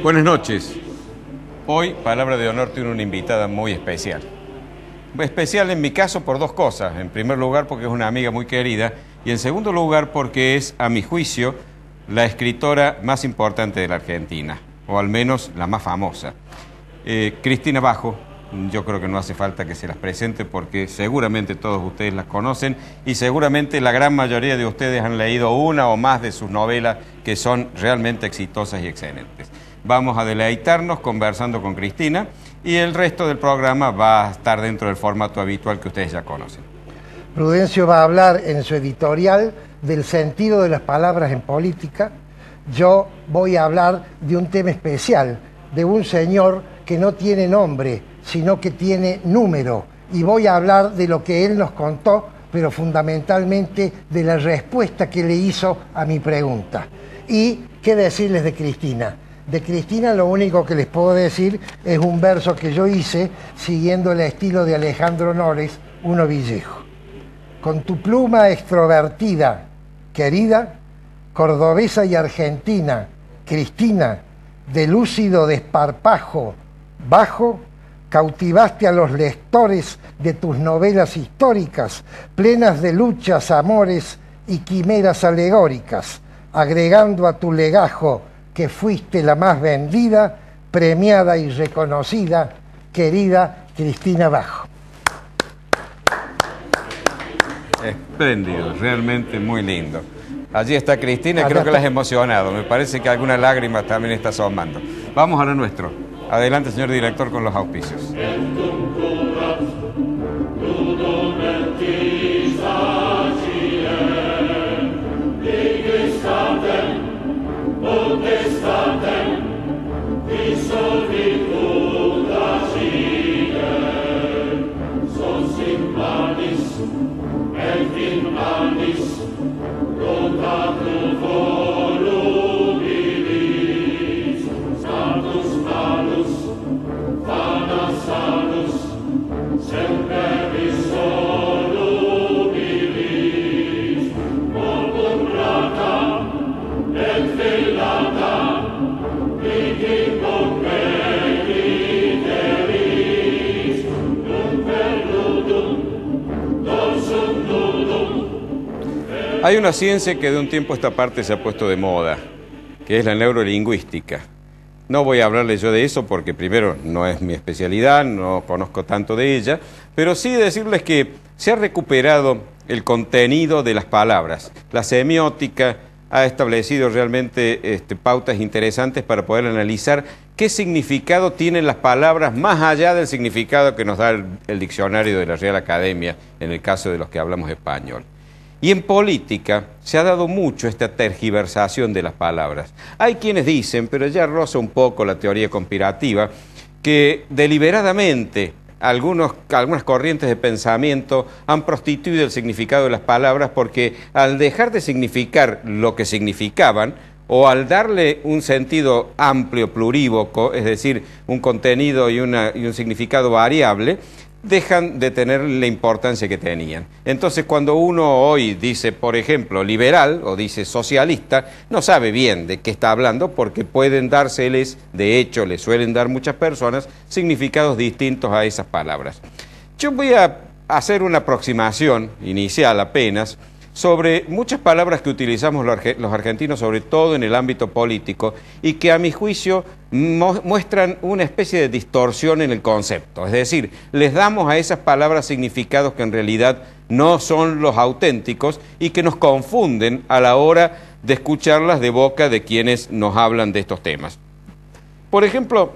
Buenas noches. Hoy, Palabra de Honor tiene una invitada muy especial. Especial en mi caso por dos cosas. En primer lugar, porque es una amiga muy querida. Y en segundo lugar, porque es, a mi juicio, la escritora más importante de la Argentina. O al menos la más famosa. Cristina Bajo. Yo creo que no hace falta que se las presente porque seguramente todos ustedes las conocen y seguramente la gran mayoría de ustedes han leído una o más de sus novelas que son realmente exitosas y excelentes. Vamos a deleitarnos conversando con Cristina y el resto del programa va a estar dentro del formato habitual que ustedes ya conocen. Prudencio va a hablar en su editorial del sentido de las palabras en política. Yo voy a hablar de un tema especial, de un señor que no tiene nombre, sino que tiene número. Y voy a hablar de lo que él nos contó, pero fundamentalmente de la respuesta que le hizo a mi pregunta. ¿Y qué decirles de Cristina? De Cristina lo único que les puedo decir es un verso que yo hice siguiendo el estilo de Alejandro Nores, Uno Villejo. Con tu pluma extrovertida, querida, cordobesa y argentina, Cristina, de lúcido desparpajo bajo, cautivaste a los lectores de tus novelas históricas, plenas de luchas, amores y quimeras alegóricas, agregando a tu legajo que fuiste la más vendida, premiada y reconocida, querida Cristina Bajo. Espléndido, realmente muy lindo. Allí está Cristina, creo que la has emocionado. Me parece que alguna lágrima también está asomando. Vamos a lo nuestro. Adelante, señor director, con los auspicios. Hay una ciencia que de un tiempo a esta parte se ha puesto de moda, que es la neurolingüística. No voy a hablarles yo de eso porque primero no es mi especialidad, no conozco tanto de ella, pero sí decirles que se ha recuperado el contenido de las palabras. La semiótica ha establecido realmente pautas interesantes para poder analizar qué significado tienen las palabras más allá del significado que nos da el diccionario de la Real Academia, en el caso de los que hablamos español. Y en política se ha dado mucho esta tergiversación de las palabras. Hay quienes dicen, pero ya roza un poco la teoría conspirativa, que deliberadamente algunas corrientes de pensamiento han prostituido el significado de las palabras porque al dejar de significar lo que significaban, o al darle un sentido amplio, plurívoco, es decir, un contenido y un significado variable, dejan de tener la importancia que tenían. Entonces, cuando uno hoy dice, por ejemplo, liberal o dice socialista, no sabe bien de qué está hablando porque pueden dárseles, de hecho, le suelen dar muchas personas, significados distintos a esas palabras. Yo voy a hacer una aproximación inicial apenas sobre muchas palabras que utilizamos los argentinos, sobre todo en el ámbito político, y que a mi juicio muestran una especie de distorsión en el concepto. Es decir, les damos a esas palabras significados que en realidad no son los auténticos y que nos confunden a la hora de escucharlas de boca de quienes nos hablan de estos temas. Por ejemplo,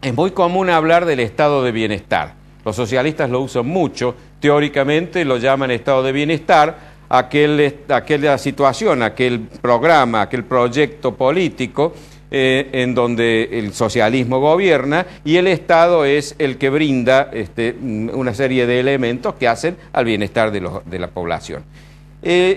es muy común hablar del estado de bienestar. Los socialistas lo usan mucho, teóricamente lo llaman estado de bienestar, aquella situación, aquel programa, aquel proyecto político en donde el socialismo gobierna y el Estado es el que brinda una serie de elementos que hacen al bienestar de la población.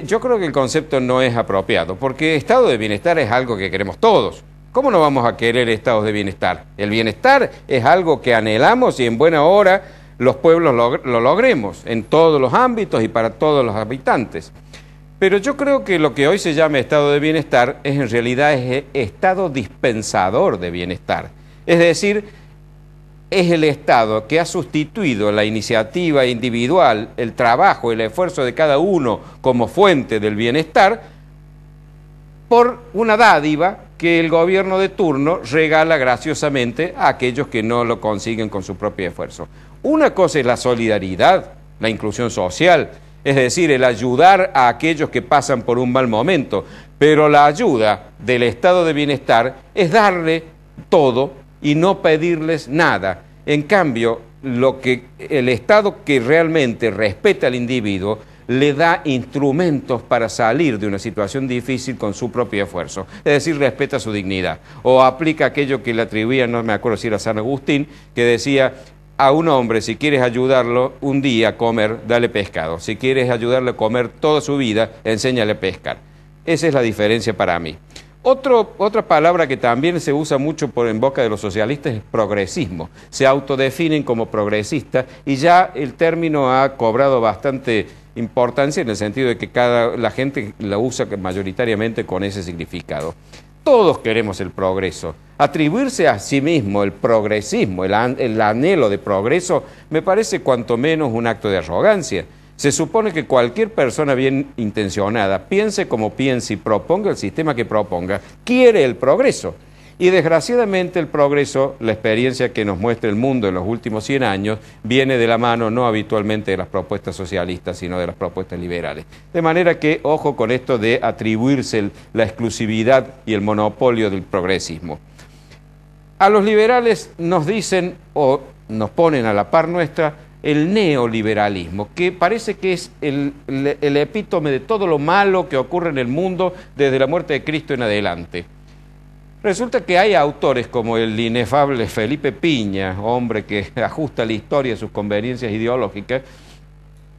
Yo creo que el concepto no es apropiado, porque estado de bienestar es algo que queremos todos. ¿Cómo no vamos a querer estados de bienestar? El bienestar es algo que anhelamos y en buena hora los pueblos lo logremos, en todos los ámbitos y para todos los habitantes. Pero yo creo que lo que hoy se llama estado de bienestar es en realidad estado dispensador de bienestar. Es decir, es el Estado que ha sustituido la iniciativa individual, el trabajo, el esfuerzo de cada uno como fuente del bienestar, por una dádiva que el gobierno de turno regala graciosamente a aquellos que no lo consiguen con su propio esfuerzo. Una cosa es la solidaridad, la inclusión social, es decir, el ayudar a aquellos que pasan por un mal momento, pero la ayuda del estado de bienestar es darle todo y no pedirles nada. En cambio, el Estado que realmente respeta al individuo le da instrumentos para salir de una situación difícil con su propio esfuerzo, es decir, respeta su dignidad. O aplica aquello que le atribuía, no me acuerdo si era San Agustín, que decía: a un hombre, si quieres ayudarlo un día a comer, dale pescado. Si quieres ayudarle a comer toda su vida, enséñale a pescar. Esa es la diferencia para mí. Otra palabra que también se usa mucho en boca de los socialistas es progresismo. Se autodefinen como progresistas y ya el término ha cobrado bastante importancia en el sentido de que la gente la usa mayoritariamente con ese significado. Todos queremos el progreso. Atribuirse a sí mismo el progresismo, el anhelo de progreso, me parece cuanto menos un acto de arrogancia. Se supone que cualquier persona bien intencionada, piense como piense y proponga el sistema que proponga, quiere el progreso. Y desgraciadamente el progreso, la experiencia que nos muestra el mundo en los últimos 100 años, viene de la mano no habitualmente de las propuestas socialistas, sino de las propuestas liberales. De manera que, ojo con esto de atribuirse la exclusividad y el monopolio del progresismo. A los liberales nos dicen, o nos ponen a la par nuestra, el neoliberalismo, que parece que es el epítome de todo lo malo que ocurre en el mundo desde la muerte de Cristo en adelante. Resulta que hay autores como el inefable Felipe Piña, hombre que ajusta la historia a sus conveniencias ideológicas,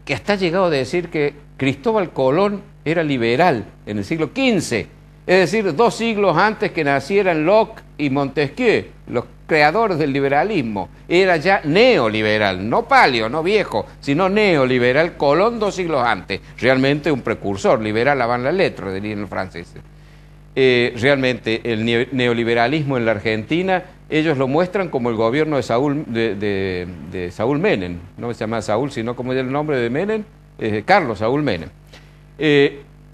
que hasta ha llegado a decir que Cristóbal Colón era liberal en el siglo XV, es decir, 2 siglos antes que nacieran Locke y Montesquieu, los creadores del liberalismo. Era ya neoliberal, no paleo, no viejo, sino neoliberal. Colón 2 siglos antes, realmente un precursor, liberal avant la lettre, dirían los franceses. Realmente el neoliberalismo en la Argentina, ellos lo muestran como el gobierno de Saúl Menem, no se llama Saúl, sino como es el nombre de Menem, Carlos Saúl Menem.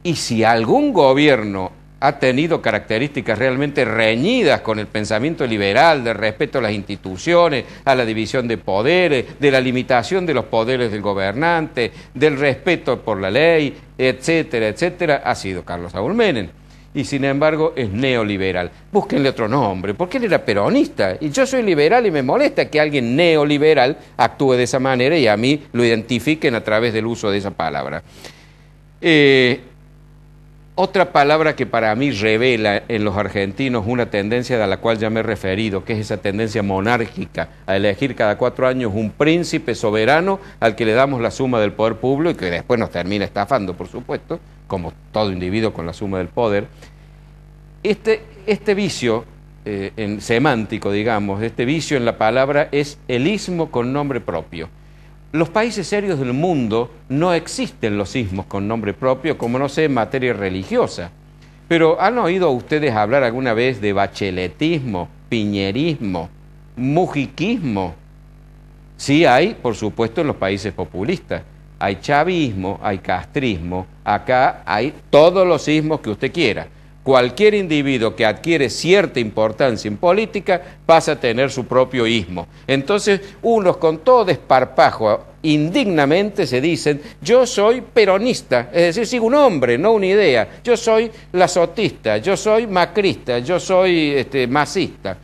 Y si algún gobierno ha tenido características realmente reñidas con el pensamiento liberal, del respeto a las instituciones, a la división de poderes, de la limitación de los poderes del gobernante, del respeto por la ley, etcétera, etcétera, ha sido Carlos Saúl Menem. Y sin embargo es neoliberal. Búsquenle otro nombre, porque él era peronista. Y yo soy liberal y me molesta que alguien neoliberal actúe de esa manera y a mí lo identifiquen a través del uso de esa palabra. Otra palabra que para mí revela en los argentinos una tendencia a la cual ya me he referido, que es esa tendencia monárquica, a elegir cada 4 años un príncipe soberano al que le damos la suma del poder público y que después nos termina estafando, por supuesto, como todo individuo con la suma del poder. Este vicio semántico, digamos, este vicio en la palabra es el ismo con nombre propio. Los países serios del mundo no existen los ismos con nombre propio, como no sé, en materia religiosa. Pero ¿han oído ustedes hablar alguna vez de bacheletismo, piñerismo, mujiquismo? Sí hay, por supuesto, en los países populistas. Hay chavismo, hay castrismo, acá hay todos los ismos que usted quiera. Cualquier individuo que adquiere cierta importancia en política pasa a tener su propio ismo. Entonces, unos con todo desparpajo, indignamente se dicen, yo soy peronista, es decir, sigo un hombre, no una idea. Yo soy lasotista, yo soy macrista, yo soy masista.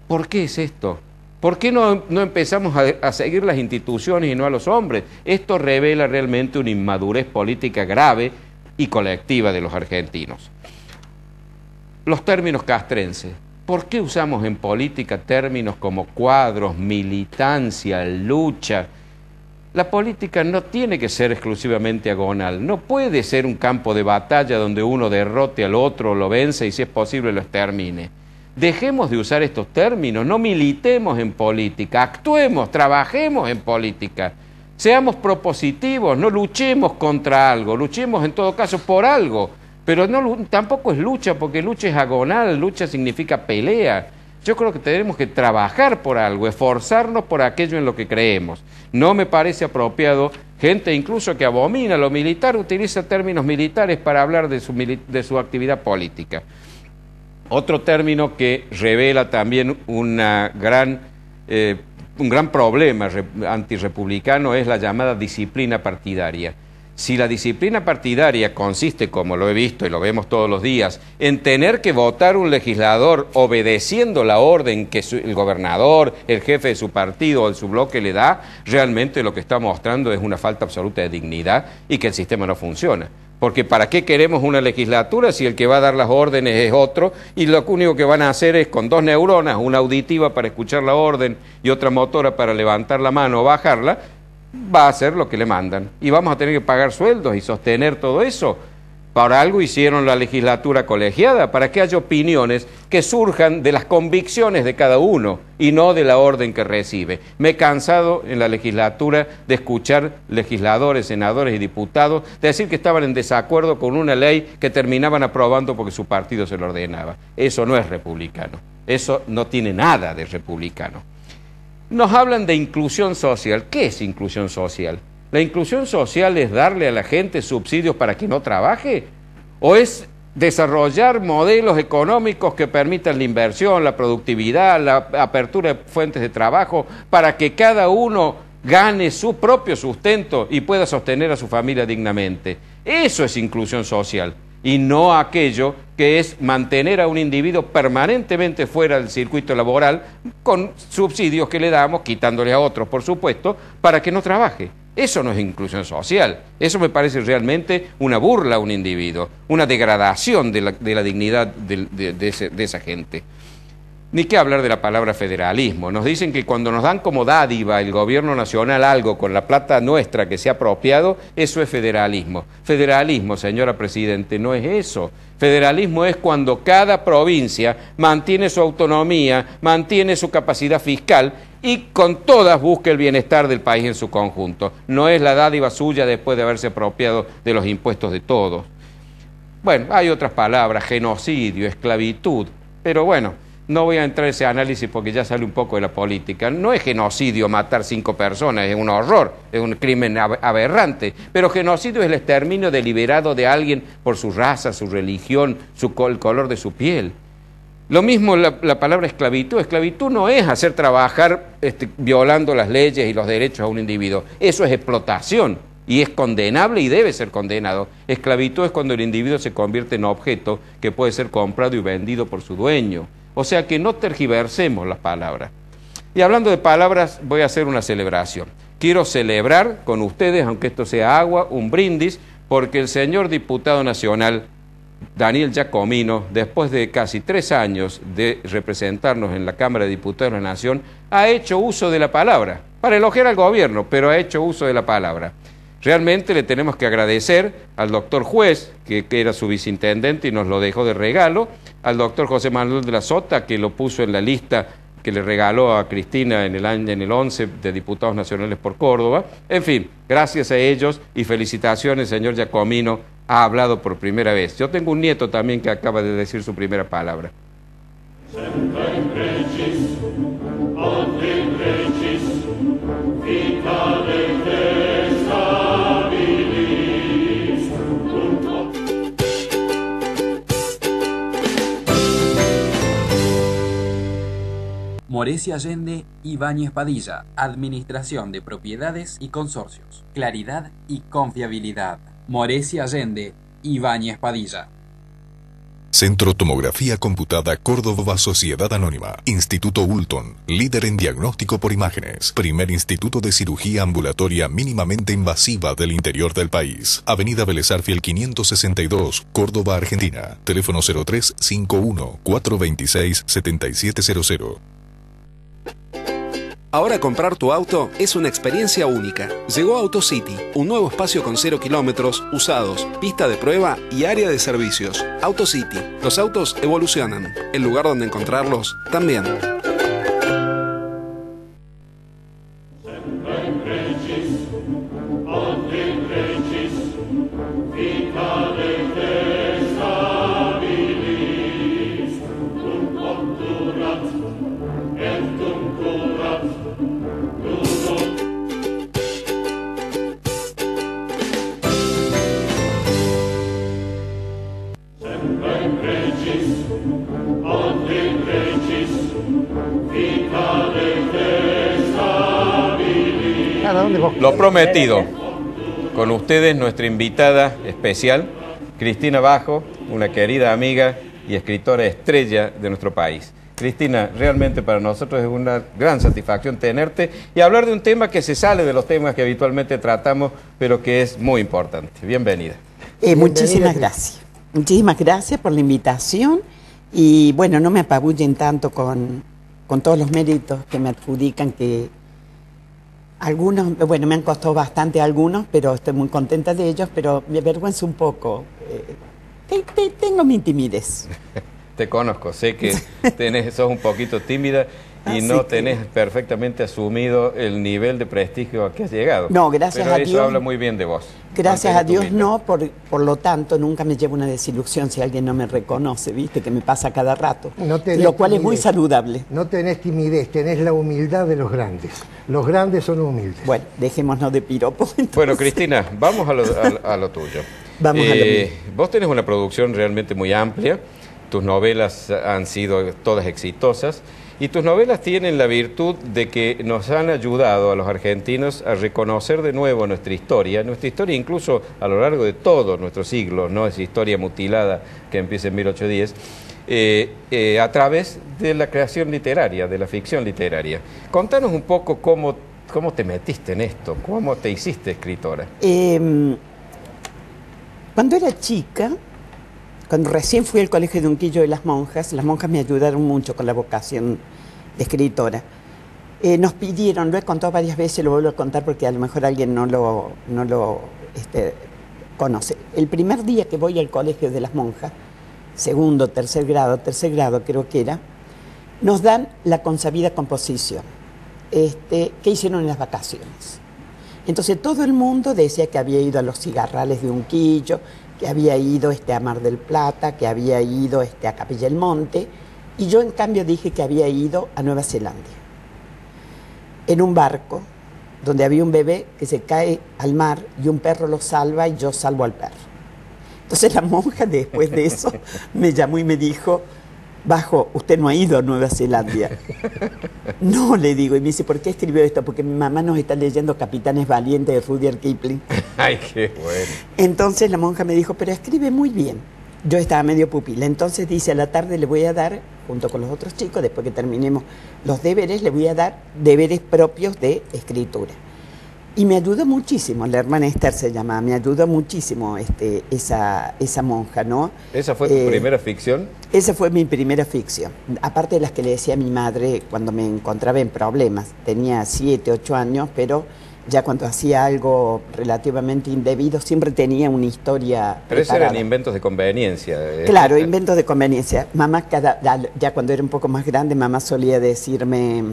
¿Por qué es esto? ¿Por qué no empezamos a seguir las instituciones y no a los hombres? Esto revela realmente una inmadurez política grave y colectiva de los argentinos. los términos castrenses. ¿Por qué usamos en política términos como cuadros, militancia, lucha? La política no tiene que ser exclusivamente agonal, no puede ser un campo de batalla donde uno derrote al otro, lo vence y si es posible lo extermine. Dejemos de usar estos términos, no militemos en política, actuemos, trabajemos en política, seamos propositivos, no luchemos contra algo, luchemos en todo caso por algo. Pero no, tampoco es lucha, porque lucha es agonal, lucha significa pelea. Yo creo que tenemos que trabajar por algo, esforzarnos por aquello en lo que creemos. No me parece apropiado, gente incluso que abomina lo militar, utiliza términos militares para hablar de su actividad política. Otro término que revela también un gran problema antirrepublicano es la llamada disciplina partidaria. Si la disciplina partidaria consiste, como lo he visto y lo vemos todos los días, en tener que votar un legislador obedeciendo la orden que el gobernador, el jefe de su partido o de su bloque le da, realmente lo que está mostrando es una falta absoluta de dignidad y que el sistema no funciona. Porque ¿para qué queremos una legislatura si el que va a dar las órdenes es otro y lo único que van a hacer es con 2 neuronas, una auditiva para escuchar la orden y otra motora para levantar la mano o bajarla? Va a hacer lo que le mandan y vamos a tener que pagar sueldos y sostener todo eso. Para algo hicieron la legislatura colegiada, para que haya opiniones que surjan de las convicciones de cada uno y no de la orden que recibe. Me he cansado en la legislatura de escuchar legisladores, senadores y diputados decir que estaban en desacuerdo con una ley que terminaban aprobando porque su partido se lo ordenaba. Eso no es republicano, eso no tiene nada de republicano. Nos hablan de inclusión social. ¿Qué es inclusión social? ¿La inclusión social es darle a la gente subsidios para que no trabaje? ¿O es desarrollar modelos económicos que permitan la inversión, la productividad, la apertura de fuentes de trabajo para que cada uno gane su propio sustento y pueda sostener a su familia dignamente? Eso es inclusión social. Y no aquello que es mantener a un individuo permanentemente fuera del circuito laboral con subsidios que le damos, quitándole a otros, por supuesto, para que no trabaje. Eso no es inclusión social. Eso me parece realmente una burla a un individuo, una degradación de la dignidad de esa gente. Ni qué hablar de la palabra federalismo. Nos dicen que cuando nos dan como dádiva el gobierno nacional algo con la plata nuestra que se ha apropiado, eso es federalismo. Federalismo, señora Presidente, no es eso. Federalismo es cuando cada provincia mantiene su autonomía, mantiene su capacidad fiscal y con todas busca el bienestar del país en su conjunto. No es la dádiva suya después de haberse apropiado de los impuestos de todos. Bueno, hay otras palabras, genocidio, esclavitud, pero bueno, no voy a entrar en ese análisis porque ya sale un poco de la política. No es genocidio matar 5 personas, es un horror, es un crimen aberrante. Pero genocidio es el exterminio deliberado de alguien por su raza, su religión, el color de su piel. Lo mismo la palabra esclavitud. Esclavitud no es hacer trabajar violando las leyes y los derechos a un individuo. Eso es explotación y es condenable y debe ser condenado. Esclavitud es cuando el individuo se convierte en objeto que puede ser comprado y vendido por su dueño. O sea que no tergiversemos las palabras. Y hablando de palabras, voy a hacer una celebración. Quiero celebrar con ustedes, aunque esto sea agua, un brindis, porque el señor diputado nacional, Daniel Giacomino, después de casi 3 años de representarnos en la Cámara de Diputados de la Nación, ha hecho uso de la palabra, para elogiar al gobierno, pero ha hecho uso de la palabra. Realmente le tenemos que agradecer al doctor Juez, que era su viceintendente y nos lo dejó de regalo, al doctor José Manuel de la Sota, que lo puso en la lista que le regaló a Cristina en el 11 de Diputados Nacionales por Córdoba. En fin, gracias a ellos y felicitaciones, señor Giacomino, ha hablado por primera vez. Yo tengo un nieto también que acaba de decir su primera palabra. Moretti Allende, Ibáñez Padilla, Administración de Propiedades y Consorcios. Claridad y confiabilidad. Moretti Allende, Ibáñez Padilla. Centro Tomografía Computada Córdoba Sociedad Anónima. Instituto Ulton, líder en diagnóstico por imágenes. Primer instituto de cirugía ambulatoria mínimamente invasiva del interior del país. Avenida Vélez Arfiel 562, Córdoba, Argentina. Teléfono 0351 426 7700. Ahora comprar tu auto es una experiencia única. Llegó AutoCity, un nuevo espacio con 0 kilómetros, usados, pista de prueba y área de servicios. AutoCity, los autos evolucionan. El lugar donde encontrarlos también. Lo prometido. Con ustedes, nuestra invitada especial, Cristina Bajo, una querida amiga y escritora estrella de nuestro país. Cristina, realmente para nosotros es una gran satisfacción tenerte y hablar de un tema que se sale de los temas que habitualmente tratamos, pero que es muy importante. Bienvenida. Muchísimas gracias. Muchísimas gracias por la invitación y bueno, no me apabullen tanto con todos los méritos que me adjudican, que algunos, bueno, me han costado bastante algunos, pero estoy muy contenta de ellos, pero me avergüenza un poco. Tengo mi timidez. Te conozco, sé que sos un poquito tímida y no tenés perfectamente asumido el nivel de prestigio a que has llegado. No, gracias a Dios. Pero eso habla muy bien de vos. Gracias a Dios no, por lo tanto nunca me llevo una desilusión si alguien no me reconoce, ¿viste? Que me pasa cada rato, lo cual es muy saludable. No tenés timidez, tenés la humildad de los grandes. Los grandes son humildes. Bueno, dejémonos de piropos. Entonces. Bueno, Cristina, vamos a lo tuyo. Vamos a lo mío. Vos tenés una producción realmente muy amplia, tus novelas han sido todas exitosas, y tus novelas tienen la virtud de que nos han ayudado a los argentinos a reconocer de nuevo nuestra historia incluso a lo largo de todos nuestros siglos, no es historia mutilada que empieza en 1810, a través de la creación literaria, de la ficción literaria. Contanos un poco cómo te metiste en esto, cómo te hiciste escritora. Cuando era chica, cuando recién fui al colegio de Unquillo de las monjas me ayudaron mucho con la vocación de escritora. Nos pidieron, lo he contado varias veces, lo vuelvo a contar porque a lo mejor alguien no lo conoce. El primer día que voy al colegio de las monjas, segundo, tercer grado creo que era, nos dan la consabida composición que hicieron en las vacaciones. Entonces todo el mundo decía que había ido a los cigarrales de Unquillo, que había ido a Mar del Plata, que había ido a Capilla del Monte, y yo en cambio dije que había ido a Nueva Zelanda, en un barco donde había un bebé que se cae al mar y un perro lo salva y yo salvo al perro. Entonces la monja después de eso me llamó y me dijo: Bajo, usted no ha ido a Nueva Zelanda. No, le digo, y me dice, ¿por qué escribió esto? Porque mi mamá nos está leyendo Capitanes Valientes de Rudyard Kipling. Ay, qué bueno. Entonces la monja me dijo, pero escribe muy bien. Yo estaba medio pupila, entonces dice, a la tarde le voy a dar, junto con los otros chicos, después que terminemos los deberes, le voy a dar deberes propios de escritura. Y me ayudó muchísimo, la hermana Esther se llamaba, me ayudó muchísimo esa monja, ¿no? ¿Esa fue tu primera ficción? Esa fue mi primera ficción, aparte de las que le decía a mi madre cuando me encontraba en problemas. Tenía 7, 8 años, pero ya cuando hacía algo relativamente indebido siempre tenía una historia Pero esos eran inventos de conveniencia. Claro, inventos de conveniencia. Mamá, ya cuando era un poco más grande, mamá solía decirme,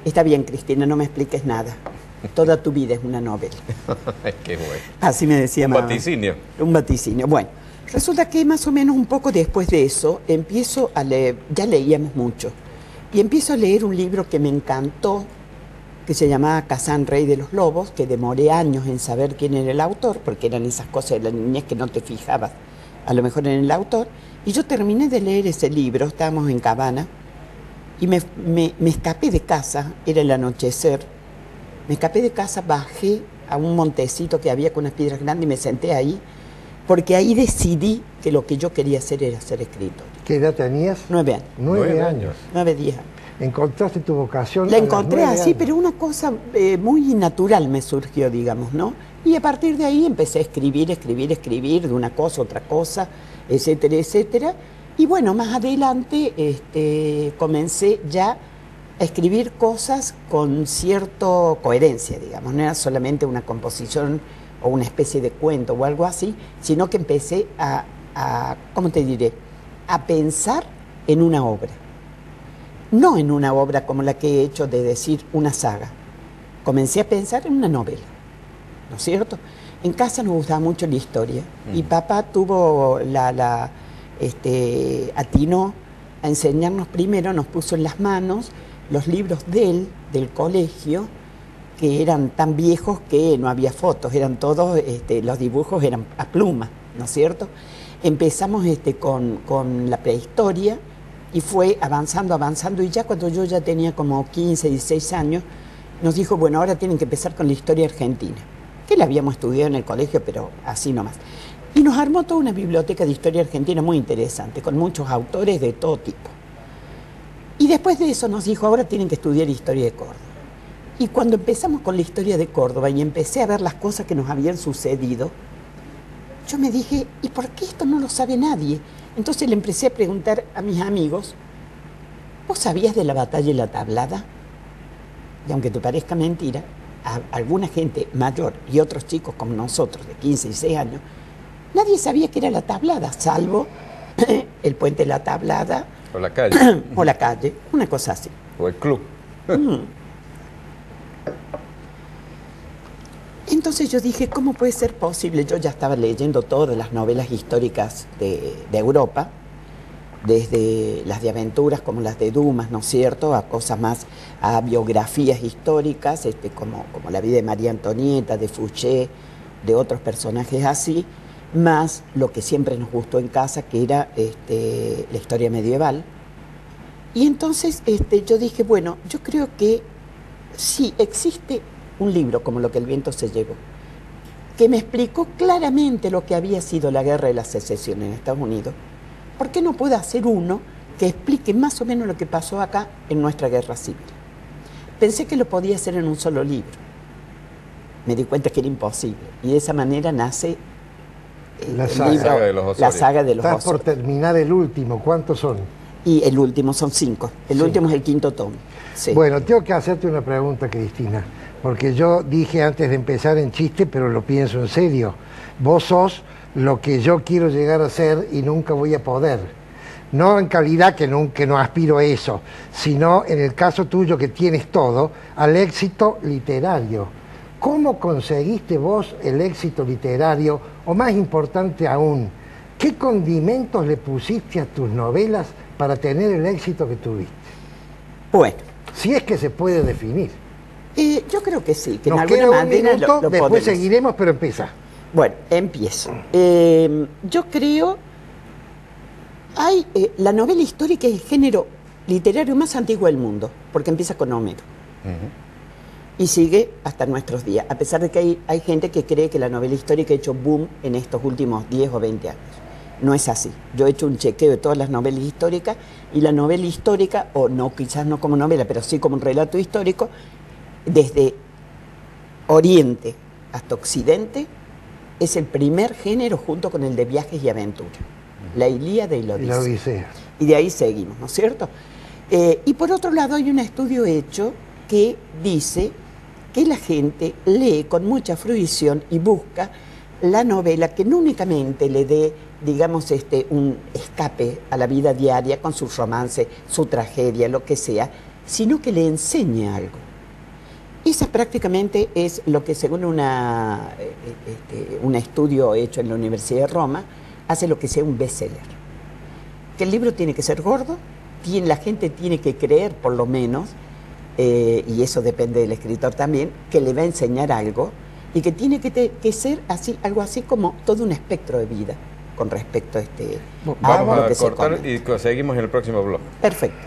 está bien, Cristina, no me expliques nada. Toda tu vida es una novela. Qué bueno. Así me decía mamá. Un vaticinio. Un vaticinio. Bueno, resulta que más o menos un poco después de eso, empiezo a leer, ya leíamos mucho, y empiezo a leer un libro que me encantó, que se llamaba Kazán, Rey de los Lobos, que demoré años en saber quién era el autor, porque eran esas cosas de la niñez que no te fijabas a lo mejor en el autor, y yo terminé de leer ese libro, estábamos en Cabana, y me escapé de casa, era el anochecer. Me escapé de casa, bajé a un montecito que había con unas piedras grandes y me senté ahí porque ahí decidí que lo que yo quería hacer era ser escritor. ¿Qué edad tenías? 9 años. 9 años. 9, 10 años. ¿Encontraste tu vocación? La a los encontré 9 así, años? pero una cosa muy natural me surgió, digamos, ¿no? Y a partir de ahí empecé a escribir de una cosa, otra cosa, etcétera, etcétera. Y bueno, más adelante comencé ya a escribir cosas con cierta coherencia, digamos. No era solamente una composición o una especie de cuento o algo así, sino que empecé a ¿cómo te diré?, a pensar en una obra. No en una obra como la que he hecho de decir una saga. Comencé a pensar en una novela, ¿no es cierto? En casa nos gustaba mucho la historia y papá tuvo atinó a enseñarnos primero, nos puso en las manos los libros de él, del colegio, que eran tan viejos que no había fotos, eran todos, los dibujos eran a pluma, ¿no es cierto? Empezamos con la prehistoria y fue avanzando, y ya cuando yo ya tenía como 15, 16 años, nos dijo, bueno, ahora tienen que empezar con la historia argentina, que la habíamos estudiado en el colegio, pero así nomás. Y nos armó toda una biblioteca de historia argentina muy interesante, con muchos autores de todo tipo. Y después de eso nos dijo, ahora tienen que estudiar historia de Córdoba. Y cuando empezamos con la historia de Córdoba y empecé a ver las cosas que nos habían sucedido, yo me dije, ¿y por qué esto no lo sabe nadie? Entonces le empecé a preguntar a mis amigos, ¿vos sabías de la batalla de la Tablada? Y aunque te parezca mentira, a alguna gente mayor y otros chicos como nosotros, de 15 y 16 años, nadie sabía que era la Tablada, salvo el puente de la Tablada. O la calle. O la calle, una cosa así. O el club. Entonces yo dije, ¿cómo puede ser posible? Yo ya estaba leyendo todas las novelas históricas de Europa, desde las de aventuras como las de Dumas, ¿no es cierto?, a cosas más, a biografías históricas, como la vida de María Antonieta, de Fouché, de otros personajes así, más lo que siempre nos gustó en casa, que era la historia medieval. Y entonces yo dije, bueno, yo creo que sí existe un libro como Lo que el viento se llevó, que me explicó claramente lo que había sido la guerra de la secesión en Estados Unidos. ¿Por qué no puedo hacer uno que explique más o menos lo que pasó acá en nuestra guerra civil? Pensé que lo podía hacer en un solo libro. Me di cuenta que era imposible. Y de esa manera nace La el saga. libro, La saga de los Osorio. La saga de los Estás por Osorio. terminar el último. ¿Cuántos son? Y el último son 5. El Sí. último es el 5º tomo. Sí. Bueno, tengo que hacerte una pregunta, Cristina, porque yo dije antes de empezar en chiste, pero lo pienso en serio. Vos sos lo que yo quiero llegar a ser y nunca voy a poder. No en calidad que no aspiro a eso, sino en el caso tuyo que tienes todo, al éxito literario. ¿Cómo conseguiste vos el éxito literario? O más importante aún, ¿qué condimentos le pusiste a tus novelas para tener el éxito que tuviste? Bueno, Si es que se puede definir. yo creo que sí, que Nos en queda alguna un manera minuto, lo después podemos. seguiremos, pero empieza. Bueno, empiezo. Yo creo, la novela histórica es el género literario más antiguo del mundo, porque empieza con Homero. Y sigue hasta nuestros días, a pesar de que hay gente que cree que la novela histórica ha hecho boom en estos últimos 10 o 20 años. No es así. Yo he hecho un chequeo de todas las novelas históricas y la novela histórica, o no, quizás no como novela, pero sí como un relato histórico, desde Oriente hasta Occidente, es el primer género junto con el de viajes y aventuras. La Ilíada y la Y la Odisea. Odisea. Y de ahí seguimos, ¿no es cierto? Y por otro lado hay un estudio hecho que dice que la gente lee con mucha fruición y busca la novela que no únicamente le dé, digamos, un escape a la vida diaria con su romance, su tragedia, lo que sea, sino que le enseñe algo. Esa prácticamente es lo que, según un estudio hecho en la Universidad de Roma, hace lo que sea un bestseller. Que el libro tiene que ser gordo, la gente tiene que creer, por lo menos, y eso depende del escritor también, que le va a enseñar algo, y que tiene que ser así, algo así como todo un espectro de vida con respecto a lo Vamos que a se cortar comenta. y seguimos en el próximo blog. Perfecto.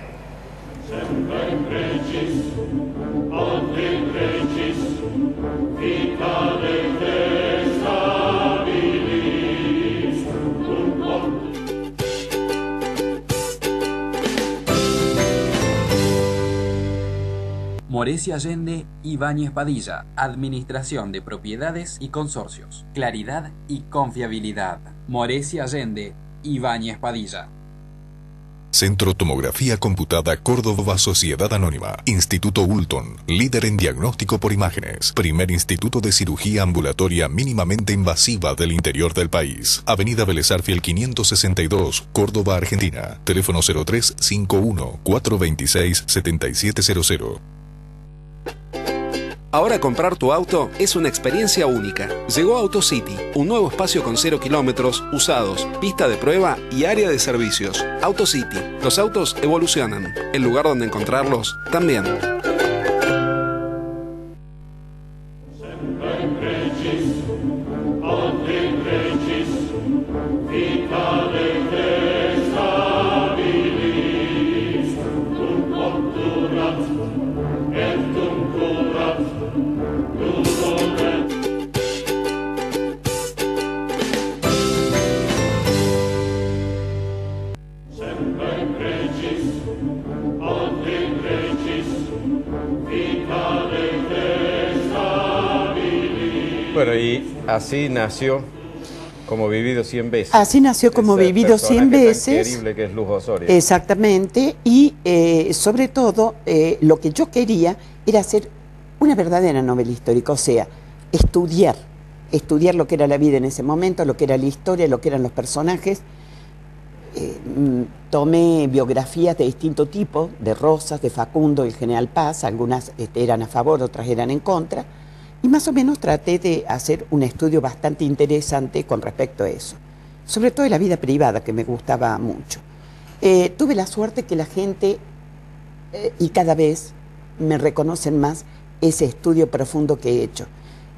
Moresi Allende, Ibáñez Padilla, Administración de Propiedades y Consorcios. Claridad y confiabilidad. Moresi Allende, Ibáñez Padilla. Centro Tomografía Computada Córdoba Sociedad Anónima. Instituto Ulton, líder en diagnóstico por imágenes. Primer instituto de cirugía ambulatoria mínimamente invasiva del interior del país. Avenida Vélez Arfiel 562, Córdoba, Argentina. Teléfono 0351 426 7700. Ahora comprar tu auto es una experiencia única. Llegó AutoCity, un nuevo espacio con 0 kilómetros, usados, pista de prueba y área de servicios. AutoCity, los autos evolucionan. El lugar donde encontrarlos también. Bueno, y así nació Como Vivido 100 Veces. Así nació Como Vivido 100 veces. Increíble que es Luz Osorio. Exactamente, y sobre todo lo que yo quería era hacer una verdadera novela histórica, o sea, estudiar lo que era la vida en ese momento, lo que era la historia, lo que eran los personajes. Tomé biografías de distinto tipo, de Rosas, de Facundo, el General Paz, algunas eran a favor, otras eran en contra, y más o menos traté de hacer un estudio bastante interesante con respecto a eso, sobre todo de la vida privada, que me gustaba mucho. Tuve la suerte que la gente, y cada vez me reconocen más ese estudio profundo que he hecho.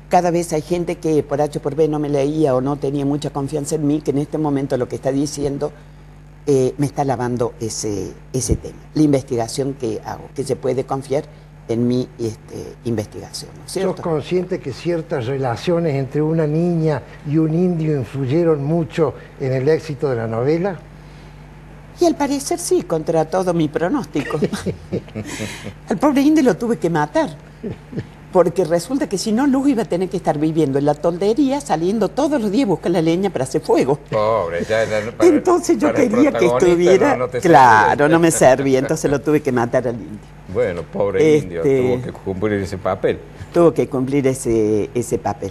Cada vez hay gente que por H o por B no me leía o no tenía mucha confianza en mí, que en este momento lo que está diciendo me está lavando ese tema. La investigación que hago, que se puede confiar en mi investigación, ¿no es cierto? ¿Sos consciente que ciertas relaciones entre una niña y un indio influyeron mucho en el éxito de la novela? Y al parecer sí, contra todo mi pronóstico. Al pobre indio lo tuve que matar, porque resulta que si no, Luz iba a tener que estar viviendo en la toldería, saliendo todos los días a buscar la leña para hacer fuego. Pobre, ya entonces yo quería que estuviera... Claro, no me servía, entonces lo tuve que matar al indio. Bueno, pobre indio, tuvo que cumplir ese papel. Tuvo que cumplir ese papel.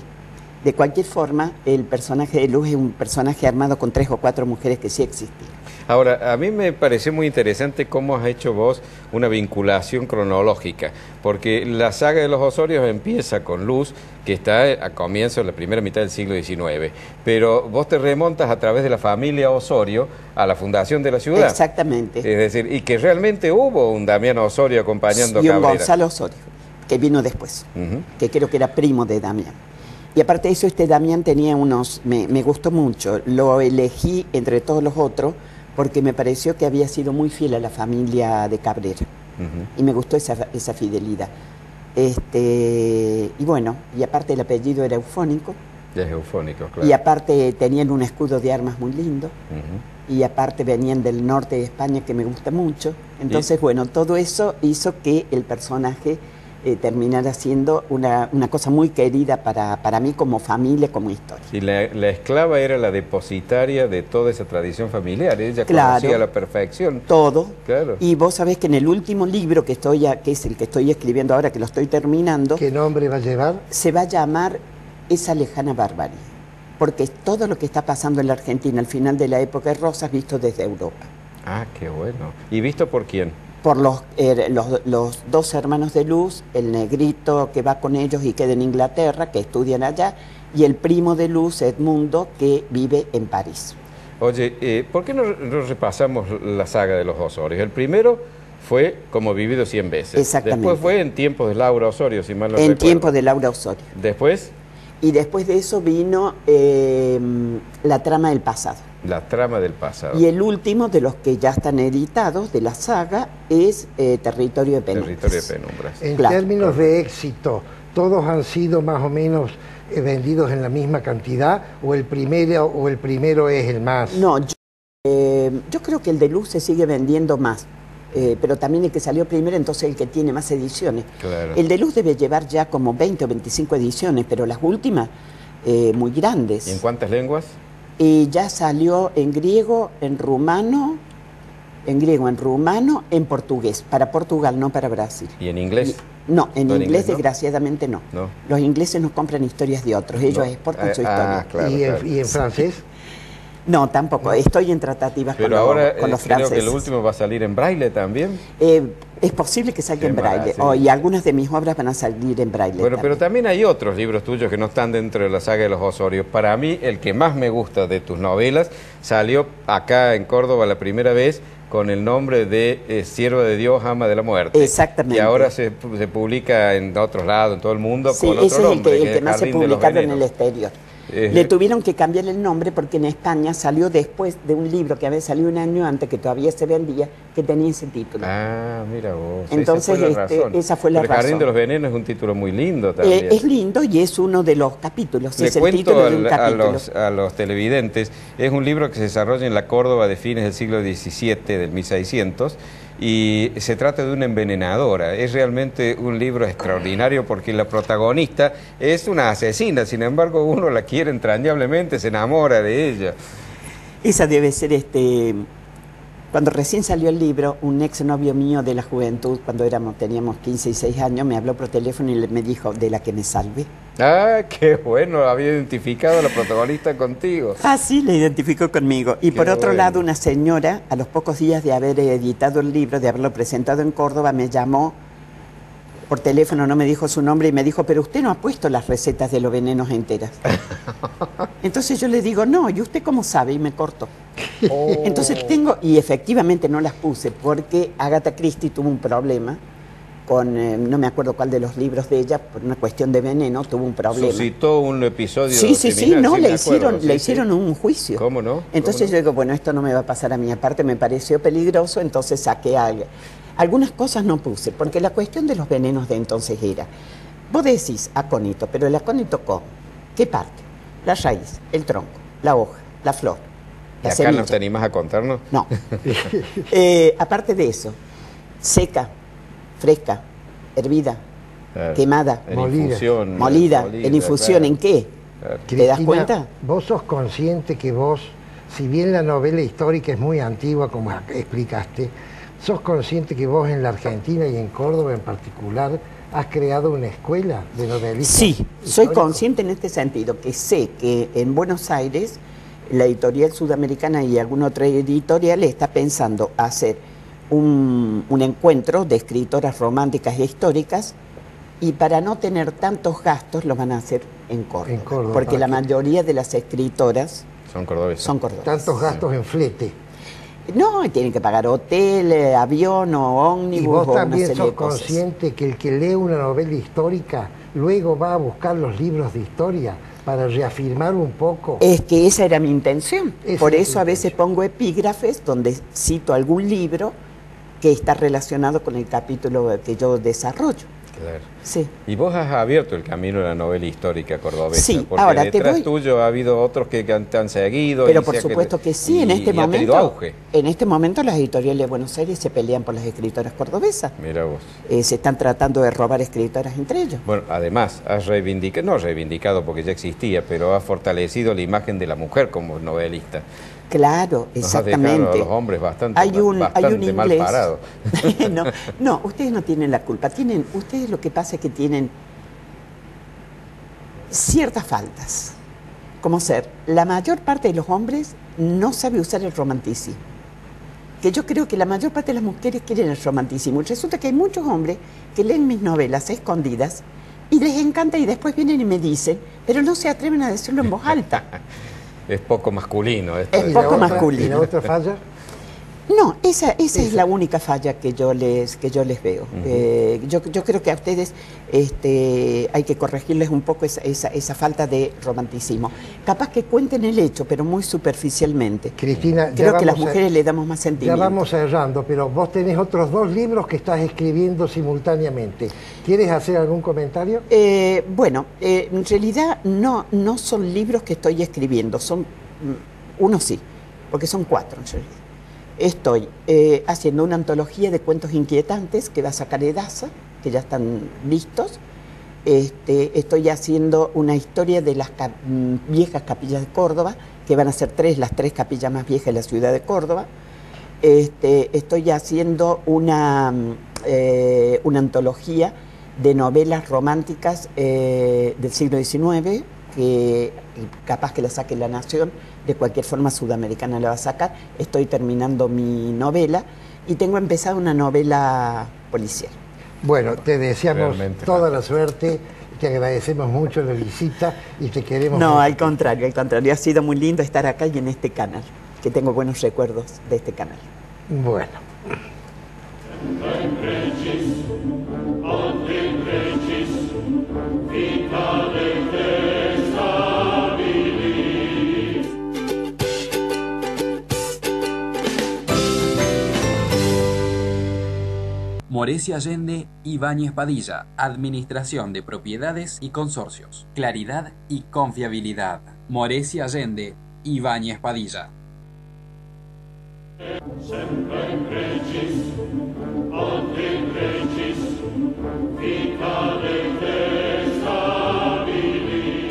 De cualquier forma, el personaje de Luz es un personaje armado con 3 o 4 mujeres que sí existían. Ahora, a mí me pareció muy interesante cómo has hecho vos una vinculación cronológica, porque la saga de los Osorios empieza con Luz, que está a comienzo de la primera mitad del siglo XIX, pero vos te remontas a través de la familia Osorio a la fundación de la ciudad. Exactamente. Es decir, y que realmente hubo un Damián Osorio acompañando a Cabrera. Y un Gonzalo Osorio, que vino después, que creo que era primo de Damián. Y aparte de eso, Damián tenía unos... Me gustó mucho, lo elegí entre todos los otros, porque me pareció que había sido muy fiel a la familia de Cabrera. Y me gustó esa fidelidad. Y bueno, y aparte el apellido era eufónico. Es eufónico, claro. Y aparte tenían un escudo de armas muy lindo. Y aparte venían del norte de España, que me gusta mucho. Entonces, bueno, todo eso hizo que el personaje terminara siendo una cosa muy querida para mí como familia, como historia. Y la esclava era la depositaria de toda esa tradición familiar, ella conocía a la perfección. Todo. Claro. Y vos sabés que en el último libro que es el que estoy escribiendo ahora, que lo estoy terminando... ¿Qué nombre va a llevar? Se va a llamar Esa lejana barbarie, porque es todo lo que está pasando en la Argentina al final de la época de Rosas, visto desde Europa. Ah, qué bueno. ¿Y visto por quién? Por los 2 hermanos de Luz, el negrito que va con ellos y queda en Inglaterra, que estudian allá, y el primo de Luz, Edmundo, que vive en París. Oye, ¿por qué no repasamos la saga de los Osorios? El primero fue Como Vivido 100 Veces. Exactamente. Después fue En tiempos de Laura Osorio, si mal no recuerdo. En tiempos de Laura Osorio. ¿Después? Y después de eso vino La trama del pasado. La trama del pasado. Y el último de los que ya están editados de la saga es Territorio de Penumbras. Territorio de Penumbras. En términos de éxito, ¿todos han sido más o menos vendidos en la misma cantidad o el primero es el más? No, yo creo que el de Luz se sigue vendiendo más, pero también el que salió primero, entonces el que tiene más ediciones. Claro. El de Luz debe llevar ya como 20 o 25 ediciones, pero las últimas muy grandes. ¿Y en cuántas lenguas? Y ya salió en griego, en rumano, en portugués, para Portugal, no para Brasil. ¿Y en inglés? No, en ¿No en inglés inglés, no? Desgraciadamente no. Los ingleses no compran historias de otros, ellos exportan su historia. Claro, ¿Y en francés? No, tampoco, estoy en tratativas pero ahora con los creo franceses. que el último va a salir en braille también. Es posible que salga Qué en braille, maravilla. y algunas de mis obras van a salir en braille. Bueno, pero también. también hay otros libros tuyos que no están dentro de la saga de los Osorio. Para mí, el que más me gusta de tus novelas salió acá en Córdoba la primera vez con el nombre de Sierva de Dios, Ama de la Muerte. Exactamente. Y ahora se publica en otros lados, en todo el mundo, Sí, con otro ese nombre. es el que más se Jardín de los publicaron en el Venenos. exterior. Le tuvieron que cambiar el nombre porque en España salió después de un libro que había salido un año antes, que todavía se vendía, que tenía ese título. Ah, mira vos. Entonces, esa fue la razón. esa fue la El Jardín razón. de los Venenos es un título muy lindo también. Es lindo y es uno de los capítulos, Le es el cuento título de un capítulo. a los televidentes, es un libro que se desarrolla en la Córdoba de fines del siglo XVII, del 1600, y se trata de una envenenadora. Es realmente un libro extraordinario porque la protagonista es una asesina, sin embargo uno la quiere entrañablemente, se enamora de ella. Esa debe ser Cuando recién salió el libro, un exnovio mío de la juventud, cuando teníamos 15 y 6 años, me habló por teléfono y me dijo, de la que me salve. Ah, qué bueno, había identificado a la protagonista contigo. Ah, sí, la identificó conmigo. Y Qué por otro bueno. lado, una señora, a los pocos días de haber editado el libro, de haberlo presentado en Córdoba, me llamó por teléfono, no me dijo su nombre, y me dijo, pero usted no ha puesto las recetas de los venenos enteras. Entonces yo le digo, no, ¿y usted cómo sabe? Y me cortó. Entonces y efectivamente no las puse, porque Agatha Christie tuvo un problema con, no me acuerdo cuál de los libros de ella, por una cuestión de veneno, tuvo un problema. Suscitó un episodio Sí, similar, no, sí, le me acuerdo, hicieron, sí, le sí. hicieron un juicio. ¿Cómo no? Entonces ¿Cómo no? yo digo, bueno, esto no me va a pasar a mí. Aparte me pareció peligroso, entonces saqué algo. Algunas cosas no puse, porque la cuestión de los venenos de entonces era, vos decís acónito, pero el acónito ¿cómo? ¿Qué parte? La raíz, el tronco, la hoja, la flor, ¿Y la acá semilla. no te animás a contarnos? No. Aparte de eso, seca, fresca, hervida, Claro. quemada, En Molida. infusión. molida, en infusión, claro. ¿en qué? Claro. ¿Te das Cristina, cuenta? ¿Vos sos consciente que vos, si bien la novela histórica es muy antigua, como explicaste, sos consciente que vos en la Argentina y en Córdoba en particular has creado una escuela de novelistas? Sí, soy históricos? consciente en este sentido, que sé que en Buenos Aires la editorial sudamericana y alguna otra editorial está pensando hacer un encuentro de escritoras románticas e históricas, y para no tener tantos gastos lo van a hacer en Córdoba. En Córdoba, porque ¿para la qué? mayoría de las escritoras Son cordobeses. son cordobesas. Tantos gastos en flete. No, y tienen que pagar hotel, avión o ómnibus. Y vos o una también serie sos de cosas. consciente que el que lee una novela histórica luego va a buscar los libros de historia para reafirmar un poco. Es que esa era mi intención. Esa Por es eso tu a veces intención. pongo epígrafes donde cito algún libro que está relacionado con el capítulo que yo desarrollo. Claro. Sí. Y vos has abierto el camino de la novela histórica cordobesa. Sí, porque ahora te detrás voy- tuyo ha habido otros que te han seguido. Pero y por sea supuesto que sí, y- en este y ha tenido momento. auge. En este momento las editoriales de Buenos Aires se pelean por las escritoras cordobesas. Mira vos. Se están tratando de robar escritoras entre ellos. Bueno, además, has reivindicado, no reivindicado porque ya existía, pero has fortalecido la imagen de la mujer como novelista. Claro, Nos has dejado exactamente. a los hombres bastante, hay un bastante mal inglés. parados. no, ustedes no tienen la culpa. Ustedes lo que pasa es que tienen ciertas faltas. Como ser, la mayor parte de los hombres no sabe usar el romanticismo. Que yo creo que la mayor parte de las mujeres quieren el romanticismo. Y resulta que hay muchos hombres que leen mis novelas a escondidas y les encanta y después vienen y me dicen, pero no se atreven a decirlo en voz alta. Es poco masculino esto. Es ¿Y de- la poco otra- masculino. ¿Y la otra falla? No, esa es la única falla que yo les veo. Yo creo que a ustedes hay que corregirles un poco esa falta de romanticismo. Capaz que cuenten el hecho, pero muy superficialmente. Cristina, Creo que las mujeres le damos más Ya sentimiento. vamos cerrando, pero vos tenés otros 2 libros que estás escribiendo simultáneamente. ¿Quieres hacer algún comentario? Bueno, en realidad no son libros que estoy escribiendo, son uno sí, porque son 4 en realidad. Estoy haciendo una antología de cuentos inquietantes que va a sacar Edasa, que ya están listos. Estoy haciendo una historia de las viejas capillas de Córdoba, que van a ser las tres capillas más viejas de la ciudad de Córdoba. Estoy haciendo una antología de novelas románticas del siglo XIX, que capaz que la saque La Nación, de cualquier forma Sudamericana la va a sacar. Estoy terminando mi novela y tengo empezado una novela policial. Bueno, te deseamos Realmente toda la suerte, te agradecemos mucho la visita y te queremos No, mucho. al contrario, ha sido muy lindo estar acá y en este canal, que tengo buenos recuerdos de este canal. Bueno. Morecia Allende, Ibáñez Padilla, Administración de Propiedades y Consorcios. Claridad y confiabilidad. Morecia Allende, Ibáñez Padilla.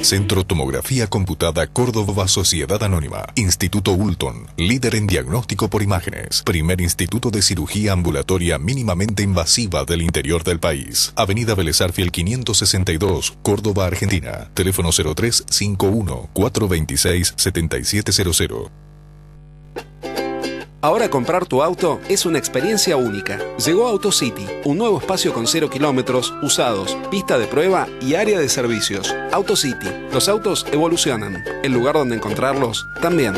Centro Tomografía Computada Córdoba Sociedad Anónima. Instituto Ulton, líder en diagnóstico por imágenes. Primer instituto de cirugía ambulatoria mínimamente invasiva del interior del país. Avenida Vélez Arfiel 562, Córdoba, Argentina. Teléfono 0351 426 7700. Ahora comprar tu auto es una experiencia única. Llegó AutoCity, un nuevo espacio con 0 kilómetros, usados, pista de prueba y área de servicios. AutoCity, los autos evolucionan. El lugar donde encontrarlos también.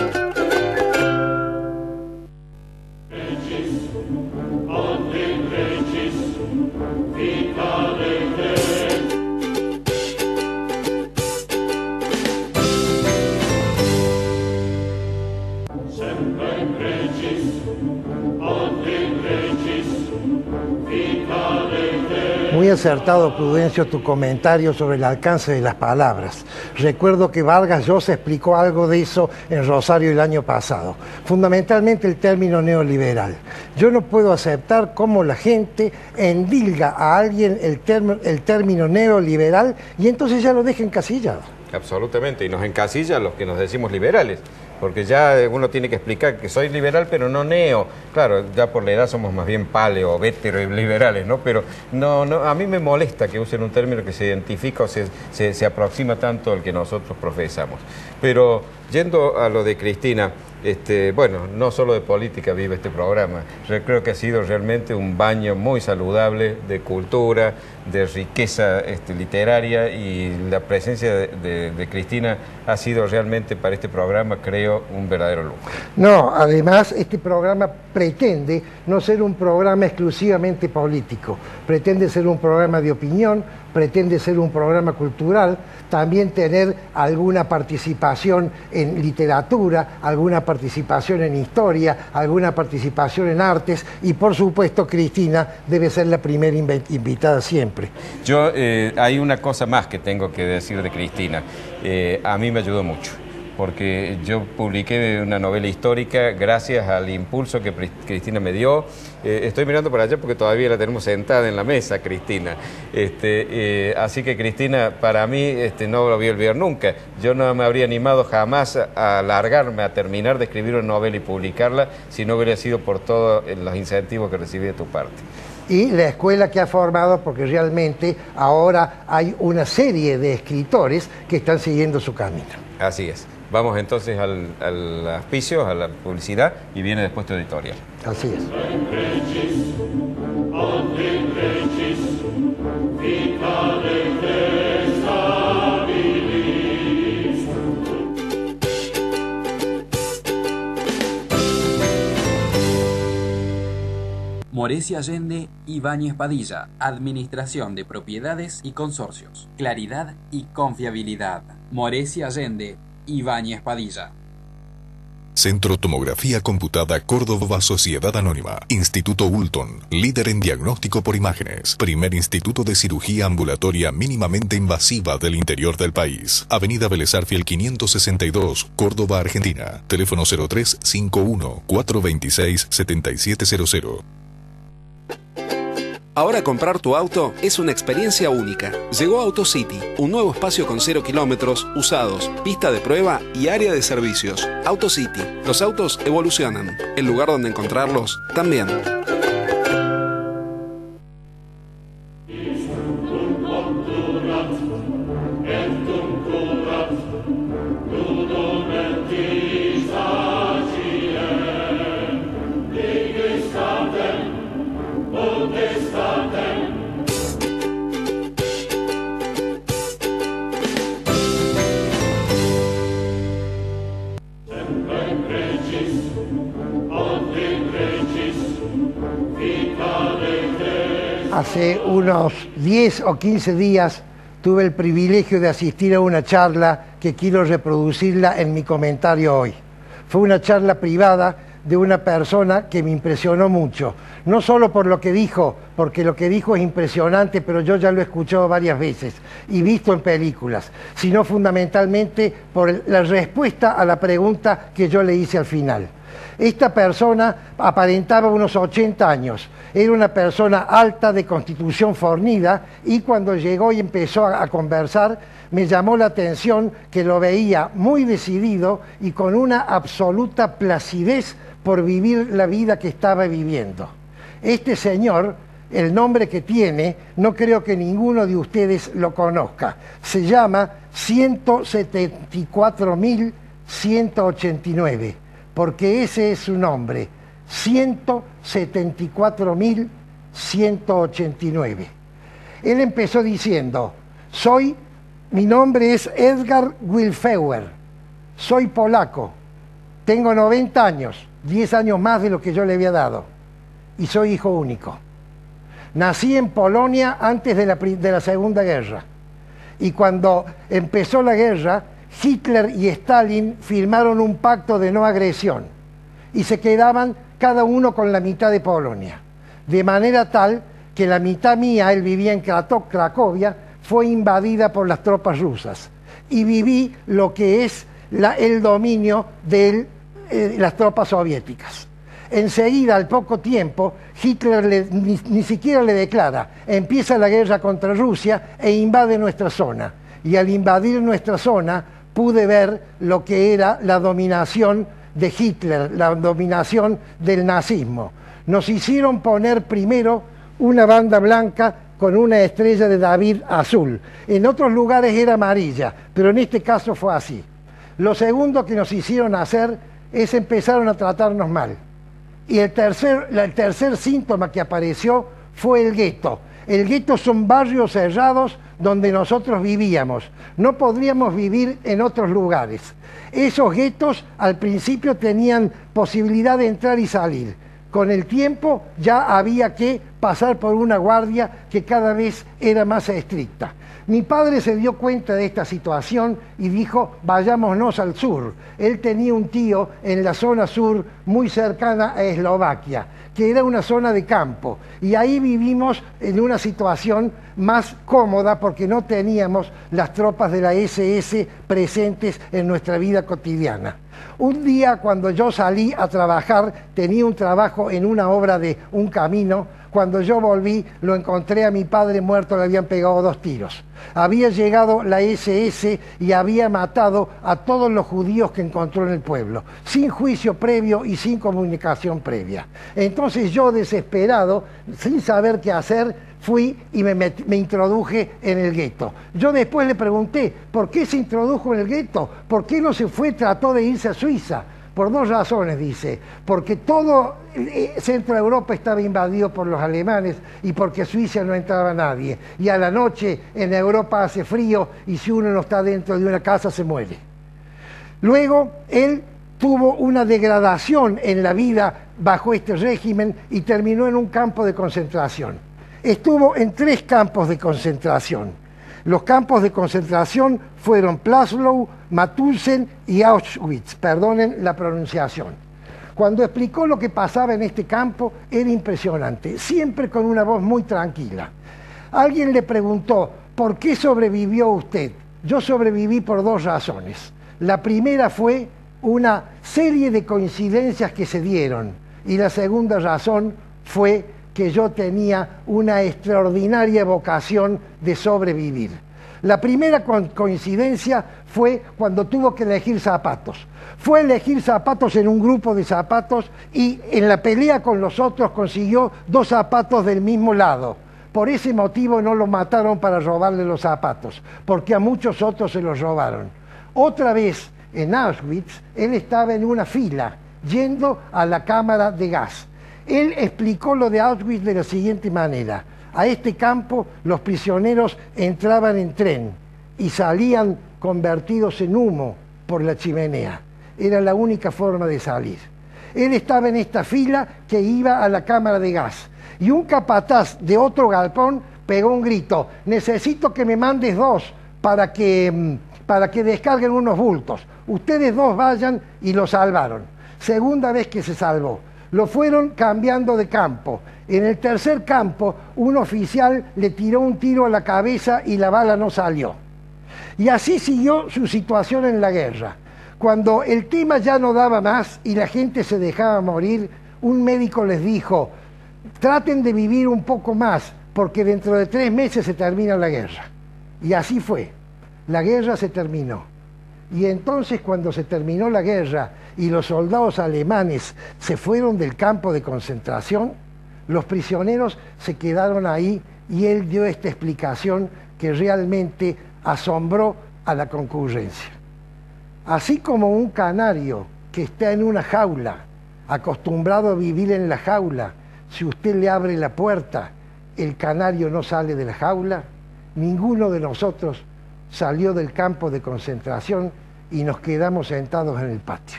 Muy acertado, Prudencio, tu comentario sobre el alcance de las palabras. Recuerdo que Vargas Llosa explicó algo de eso en Rosario el año pasado. Fundamentalmente el término neoliberal. Yo no puedo aceptar cómo la gente endilga a alguien el término neoliberal y entonces ya lo deja encasillado. Absolutamente, y nos encasilla a los que nos decimos liberales, porque ya uno tiene que explicar que soy liberal pero no neo. Claro, ya por la edad somos más bien paleo, vétero y liberales, ¿no? Pero no, a mí me molesta que usen un término que se identifica o se aproxima tanto al que nosotros profesamos. Pero yendo a lo de Cristina, bueno, no solo de política vive este programa. Yo creo que ha sido realmente un baño muy saludable de cultura, de riqueza literaria, y la presencia de Cristina ha sido realmente para este programa, creo, un verdadero lujo. No, además este programa pretende no ser un programa exclusivamente político, pretende ser un programa de opinión, pretende ser un programa cultural, también tener alguna participación en literatura, alguna participación en historia, alguna participación en artes, y por supuesto Cristina debe ser la primera invitada siempre. Yo, hay una cosa más que tengo que decir de Cristina. A mí me ayudó mucho, porque yo publiqué una novela histórica gracias al impulso que Cristina me dio. Estoy mirando para allá porque todavía la tenemos sentada en la mesa, Cristina. Así que Cristina, para mí, no lo voy a olvidar nunca. Yo no me habría animado jamás a largarme, a terminar de escribir una novela y publicarla, si no hubiera sido por todos los incentivos que recibí de tu parte. Y la escuela que ha formado, porque realmente ahora hay una serie de escritores que están siguiendo su camino. Así es. Vamos entonces al auspicio, a la publicidad, y viene después tu editorial. Así es. Morecia Allende, Ibáñez Padilla, Administración de Propiedades y Consorcios. Claridad y confiabilidad. Morecia Allende, Ibáñez Padilla. Centro Tomografía Computada Córdoba Sociedad Anónima. Instituto Ulton, líder en diagnóstico por imágenes. Primer instituto de cirugía ambulatoria mínimamente invasiva del interior del país. Avenida Vélez Arfiel 562, Córdoba, Argentina. Teléfono 0351 426 7700. Ahora comprar tu auto es una experiencia única. Llegó AutoCity, un nuevo espacio con 0 kilómetros, usados, pista de prueba y área de servicios. AutoCity, los autos evolucionan. El lugar donde encontrarlos también. Hace unos 10 o 15 días tuve el privilegio de asistir a una charla que quiero reproducirla en mi comentario hoy. Fue una charla privada de una persona que me impresionó mucho, no solo por lo que dijo, porque lo que dijo es impresionante, pero yo ya lo he escuchado varias veces y visto en películas, sino fundamentalmente por la respuesta a la pregunta que yo le hice al final. Esta persona aparentaba unos 80 años, era una persona alta, de constitución fornida, y cuando llegó y empezó a conversar, me llamó la atención que lo veía muy decidido y con una absoluta placidez por vivir la vida que estaba viviendo. Este señor, el nombre que tiene, no creo que ninguno de ustedes lo conozca. Se llama 174.189, porque ese es su nombre, 174.189. Él empezó diciendo, mi nombre es Edgar Wilfeuer, soy polaco, tengo 90 años, 10 años más de lo que yo le había dado, y soy hijo único. Nací en Polonia antes de la Segunda Guerra, y cuando empezó la guerra, Hitler y Stalin firmaron un pacto de no agresión, y se quedaban cada uno con la mitad de Polonia, de manera tal que la mitad mía, él vivía en Cracovia, fue invadida por las tropas rusas, y viví lo que es el dominio de las tropas soviéticas. Enseguida, al poco tiempo, Hitler ni siquiera le declara, empieza la guerra contra Rusia e invade nuestra zona, y al invadir nuestra zona pude ver lo que era la dominación de Hitler, la dominación del nazismo. Nos hicieron poner primero una banda blanca con una estrella de David azul. En otros lugares era amarilla, pero en este caso fue así. Lo segundo que nos hicieron hacer es empezaron a tratarnos mal. Y el tercer síntoma que apareció fue el gueto. El gueto son barrios cerrados donde nosotros vivíamos. No podríamos vivir en otros lugares. Esos guetos al principio tenían posibilidad de entrar y salir. Con el tiempo ya había que pasar por una guardia que cada vez era más estricta. Mi padre se dio cuenta de esta situación y dijo, vayámonos al sur. Él tenía un tío en la zona sur muy cercana a Eslovaquia, que era una zona de campo, y ahí vivimos en una situación más cómoda porque no teníamos las tropas de la SS presentes en nuestra vida cotidiana. Un día cuando yo salí a trabajar, tenía un trabajo en una obra de un camino. Cuando yo volví, lo encontré a mi padre muerto, le habían pegado 2 tiros. Había llegado la SS y había matado a todos los judíos que encontró en el pueblo, sin juicio previo y sin comunicación previa. Entonces yo, desesperado, sin saber qué hacer, fui y me introduje en el gueto. Yo después le pregunté, ¿por qué se introdujo en el gueto? ¿Por qué no se fue, trató de irse a Suiza? Por 2 razones, dice, porque todo Centro Europa estaba invadido por los alemanes y porque a Suiza no entraba nadie. Y a la noche en Europa hace frío y si uno no está dentro de una casa se muere. Luego, él tuvo una degradación en la vida bajo este régimen y terminó en un campo de concentración. Estuvo en 3 campos de concentración. Los campos de concentración fueron Plaszow, Mauthausen y Auschwitz, perdonen la pronunciación. Cuando explicó lo que pasaba en este campo, era impresionante, siempre con una voz muy tranquila. Alguien le preguntó, ¿por qué sobrevivió usted? Yo sobreviví por dos razones. La primera fue una serie de coincidencias que se dieron, y la segunda razón fue que yo tenía una extraordinaria vocación de sobrevivir. La primera coincidencia fue cuando tuvo que elegir zapatos. Fue a elegir zapatos en un grupo de zapatos y en la pelea con los otros consiguió 2 zapatos del mismo lado. Por ese motivo no lo mataron para robarle los zapatos, porque a muchos otros se los robaron. Otra vez, en Auschwitz, él estaba en una fila, yendo a la cámara de gas. Él explicó lo de Auschwitz de la siguiente manera. A este campo los prisioneros entraban en tren y salían convertidos en humo por la chimenea. Era la única forma de salir. Él estaba en esta fila que iba a la cámara de gas y un capataz de otro galpón pegó un grito: necesito que me mandes 2 para que descarguen unos bultos. Ustedes 2 vayan, y lo salvaron. Segunda vez que se salvó. Lo fueron cambiando de campo. En el tercer campo, un oficial le tiró un tiro a la cabeza y la bala no salió. Y así siguió su situación en la guerra. Cuando el tema ya no daba más y la gente se dejaba morir, un médico les dijo: traten de vivir un poco más, porque dentro de 3 meses se termina la guerra. Y así fue. La guerra se terminó. Y entonces, cuando se terminó la guerra y los soldados alemanes se fueron del campo de concentración, los prisioneros se quedaron ahí, y él dio esta explicación que realmente asombró a la concurrencia. Así como un canario que está en una jaula, acostumbrado a vivir en la jaula, si usted le abre la puerta, el canario no sale de la jaula, ninguno de nosotros salió del campo de concentración y nos quedamos sentados en el patio.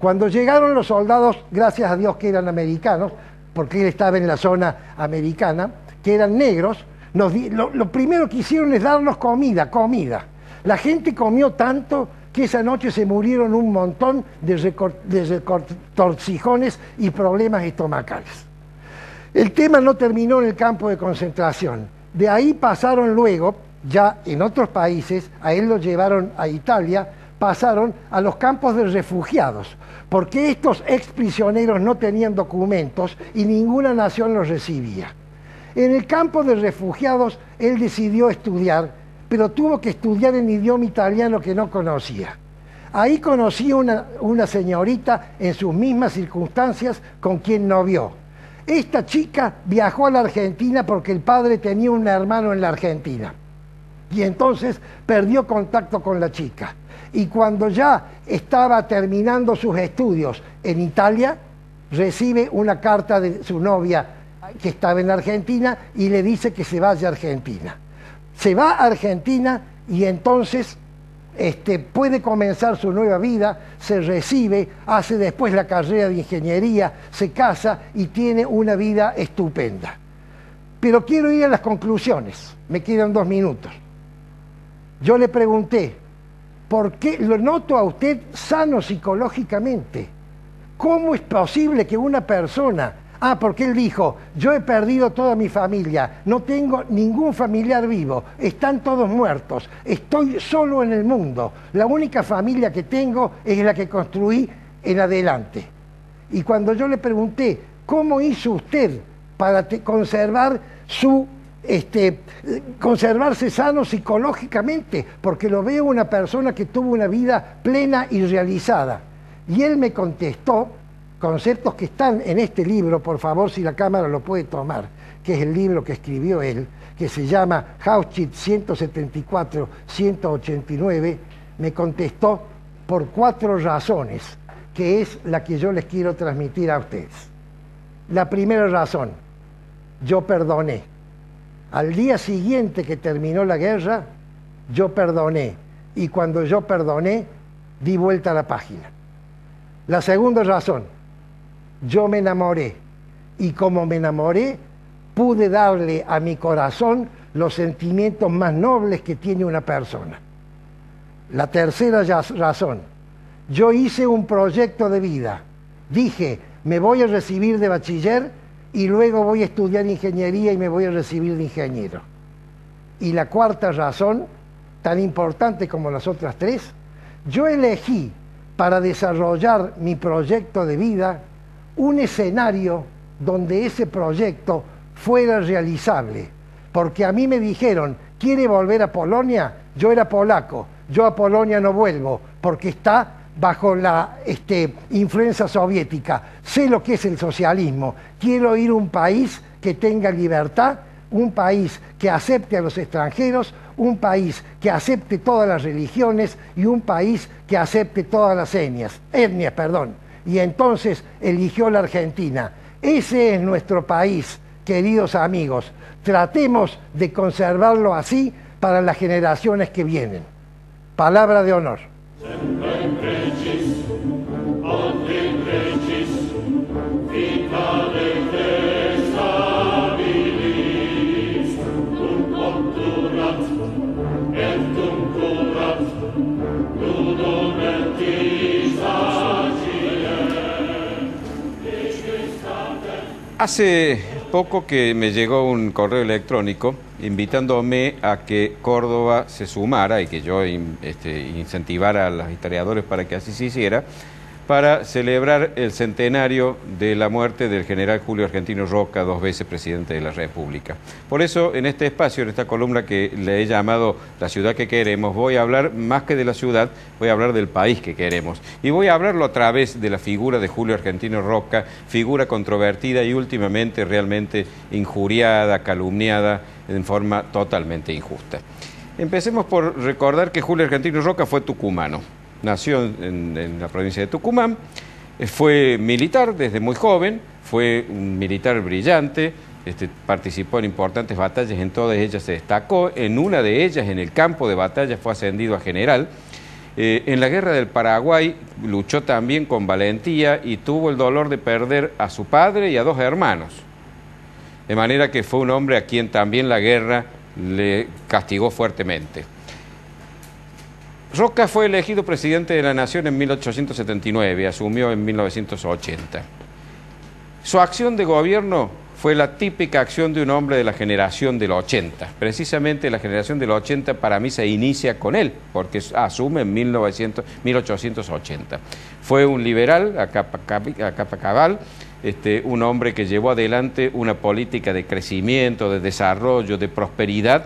Cuando llegaron los soldados, gracias a Dios que eran americanos, porque él estaba en la zona americana, que eran negros, lo primero que hicieron es darnos comida. La gente comió tanto que esa noche se murieron un montón de retorcijones y problemas estomacales. El tema no terminó en el campo de concentración. De ahí pasaron luego, ya en otros países, a él lo llevaron a Italia, pasaron a los campos de refugiados, porque estos exprisioneros no tenían documentos y ninguna nación los recibía. En el campo de refugiados él decidió estudiar, pero tuvo que estudiar en idioma italiano que no conocía. Ahí conocí una señorita en sus mismas circunstancias con quien novió. Esta chica viajó a la Argentina porque el padre tenía un hermano en la Argentina. Y entonces perdió contacto con la chica. Y cuando ya estaba terminando sus estudios en Italia, recibe una carta de su novia que estaba en Argentina y le dice que se vaya a Argentina. Se va a Argentina y entonces puede comenzar su nueva vida, se recibe, hace después la carrera de ingeniería, se casa y tiene una vida estupenda. Pero quiero ir a las conclusiones, me quedan 2 minutos. Yo le pregunté, ¿por qué lo noto a usted sano psicológicamente? ¿Cómo es posible que una persona... porque él dijo, yo he perdido toda mi familia, no tengo ningún familiar vivo, están todos muertos, estoy solo en el mundo, la única familia que tengo es la que construí en adelante. Y cuando yo le pregunté, ¿cómo hizo usted para conservarse sano psicológicamente? Porque lo veo una persona que tuvo una vida plena y realizada. Y él me contestó conceptos que están en este libro, por favor, si la cámara lo puede tomar, que es el libro que escribió él, que se llama Auschwitz 174-189, me contestó por 4 razones, que es la que yo les quiero transmitir a ustedes. La primera razón, yo perdoné. Al día siguiente que terminó la guerra, yo perdoné. Y cuando yo perdoné, di vuelta a la página. La segunda razón, yo me enamoré. Y como me enamoré, pude darle a mi corazón los sentimientos más nobles que tiene una persona. La tercera razón, yo hice un proyecto de vida. Dije, me voy a recibir de bachiller y luego voy a estudiar ingeniería y me voy a recibir de ingeniero. Y la cuarta razón, tan importante como las otras tres, yo elegí para desarrollar mi proyecto de vida un escenario donde ese proyecto fuera realizable. Porque a mí me dijeron, ¿quiere volver a Polonia? Yo era polaco, yo a Polonia no vuelvo porque está bajo la influencia soviética. Sé lo que es el socialismo. Quiero ir a un país que tenga libertad, un país que acepte a los extranjeros, un país que acepte todas las religiones y un país que acepte todas las etnias. Y entonces eligió la Argentina. Ese es nuestro país, queridos amigos. Tratemos de conservarlo así para las generaciones que vienen. Palabra de honor. Hace poco que me llegó un correo electrónico invitándome a que Córdoba se sumara y que yo incentivara a los historiadores para que así se hiciera, para celebrar el centenario de la muerte del general Julio Argentino Roca, 2 veces presidente de la República. Por eso, en este espacio, en esta columna que le he llamado La ciudad que queremos, voy a hablar más que de la ciudad, voy a hablar del país que queremos. Y voy a hablarlo a través de la figura de Julio Argentino Roca, figura controvertida y últimamente realmente injuriada, calumniada, en forma totalmente injusta. Empecemos por recordar que Julio Argentino Roca fue tucumano. Nació en la provincia de Tucumán, fue militar desde muy joven, fue un militar brillante, participó en importantes batallas, en todas ellas se destacó, en una de ellas, en el campo de batalla, fue ascendido a general. En la guerra del Paraguay luchó también con valentía y tuvo el dolor de perder a su padre y a 2 hermanos. De manera que fue un hombre a quien también la guerra le castigó fuertemente. Roca fue elegido presidente de la Nación en 1879, asumió en 1980. Su acción de gobierno fue la típica acción de un hombre de la generación del 80. Precisamente la generación del 80 para mí se inicia con él, porque asume en 1880. Fue un liberal a capa cabal, un hombre que llevó adelante una política de crecimiento, de desarrollo, de prosperidad,